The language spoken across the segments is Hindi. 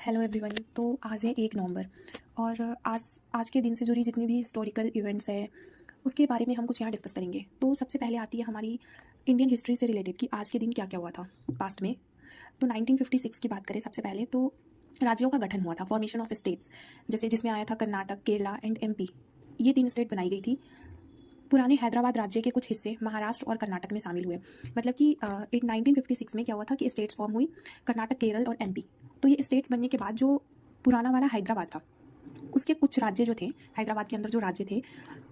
Hello everyone. तो आज है 1 नवंबर और आज आज के दिन से जुड़ी जितनी भी हिस्टोरिकल इवेंट्स है उसके बारे में हम कुछ यहाँ डिस्कस करेंगे। तो सबसे पहले आती है हमारी इंडियन हिस्ट्री से रिलेटेड कि आज के दिन क्या क्या हुआ था पास्ट में। तो 1956 की बात करें सबसे पहले तो राज्यों का गठन हुआ था, फॉर्मेशन ऑफ स्टेट्स, जैसे जिसमें आया था कर्नाटक, केरला एंड एमपी। ये 3 स्टेट बनाई गई थी। पुराने हैदराबाद राज्य के कुछ हिस्से महाराष्ट्र और कर्नाटक में शामिल हुए। मतलब कि 1956 में क्या हुआ था कि स्टेट्स फॉर्म हुई, कर्नाटक, केरल और एमपी। तो ये स्टेट्स बनने के बाद जो पुराना वाला हैदराबाद था उसके कुछ राज्य जो थे, हैदराबाद के अंदर जो राज्य थे,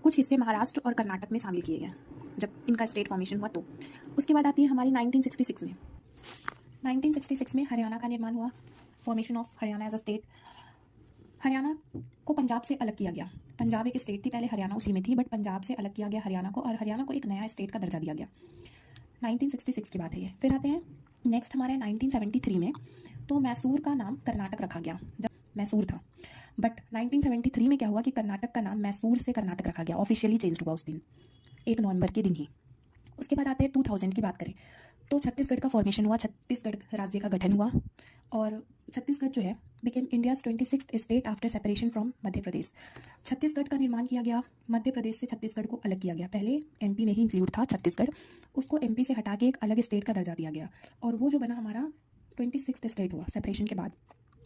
कुछ हिस्से महाराष्ट्र और कर्नाटक में शामिल किए गए जब इनका स्टेट फॉर्मेशन हुआ। तो उसके बाद आती है हमारी 1966 में। 1966 में हरियाणा का निर्माण हुआ, formation of Haryana as a state. Haryana को पंजाब से अलग किया गया। पंजाब एक स्टेट थी पहले, हरियाणा उसी में थी, बट पंजाब से अलग किया गया हरियाणा को और हरियाणा को एक नया स्टेट का दर्जा दिया गया। 1966 की बात है ये। फिर आते हैं नेक्स्ट हमारे 1973 में। तो मैसूर का नाम कर्नाटक रखा गया जब मैसूर था, बट 1973 में क्या हुआ कि कर्नाटक का नाम मैसूर से कर्नाटक रखा गया, ऑफिशियली चेंज हुआ उस दिन 1 नवंबर के दिन ही। उसके बाद आते हैं 2000 की बात करें तो छत्तीसगढ़ का फॉर्मेशन हुआ, छत्तीसगढ़ राज्य का गठन हुआ और छत्तीसगढ़ जो है became India's 26th state after separation from Madhya Pradesh. Chhattisgarh का निर्माण किया गया, मध्य प्रदेश से छत्तीसगढ़ को अलग किया गया। पहले एमपी में ही इंक्लूड था छत्तीसगढ़, उसको एमपी से हटा के एक अलग स्टेट का दर्जा दिया गया और वो जो बना हमारा 26th स्टेट हुआ सेपरेशन के बाद।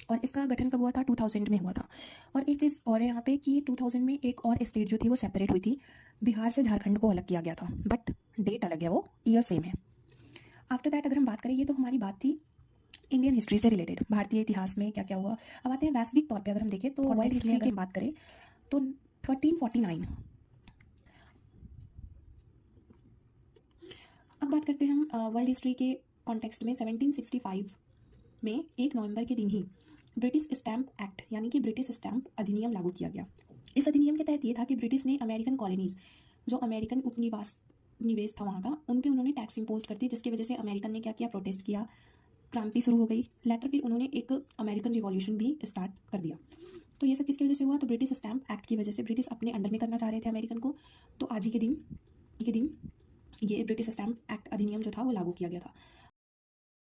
और इसका गठन कब हुआ था? 2000 में हुआ था। और एक चीज़ और है यहाँ पे कि 2000 में एक और स्टेट जो थी वो सेपरेट हुई थी, बिहार से झारखंड को अलग किया गया था, बट डेट अलग है, वो ईयर सेम है। आफ्टर दैट अगर हम बात करें, ये तो हमारी बात थी इंडियन हिस्ट्री से रिलेटेड, भारतीय इतिहास में क्या क्या हुआ। अब आते हैं वैश्विक तौर पे अगर हम देखें तो वर्ल्ड हिस्ट्री की बात करें तो 1349। अब बात करते हैं हम वर्ल्ड हिस्ट्री के कॉन्टेक्स्ट में 1765 में 1 नवंबर के दिन ही ब्रिटिश स्टैंप एक्ट यानी कि ब्रिटिश स्टैंप अधिनियम लागू किया गया। इस अधिनियम के तहत ये था कि ब्रिटिश ने अमेरिकन कॉलोनीज, जो अमेरिकन उपनिवास निवेश था वहाँ का, उन पे उन्होंने टैक्स इम्पोज कर दी, जिसकी वजह से अमेरिकन ने क्या किया, प्रोटेस्ट किया, क्रांति शुरू हो गई। लेटर फिर उन्होंने एक अमेरिकन रिवॉल्यूशन भी स्टार्ट कर दिया। तो ये सब किसकी वजह से हुआ? तो ब्रिटिश स्टैंप एक्ट की वजह से। ब्रिटिश अपने अंडर में करना चाह रहे थे अमेरिकन को, तो आज ही के दिन ये ब्रिटिश स्टैंप एक्ट अधिनियम जो था वो लागू किया गया था।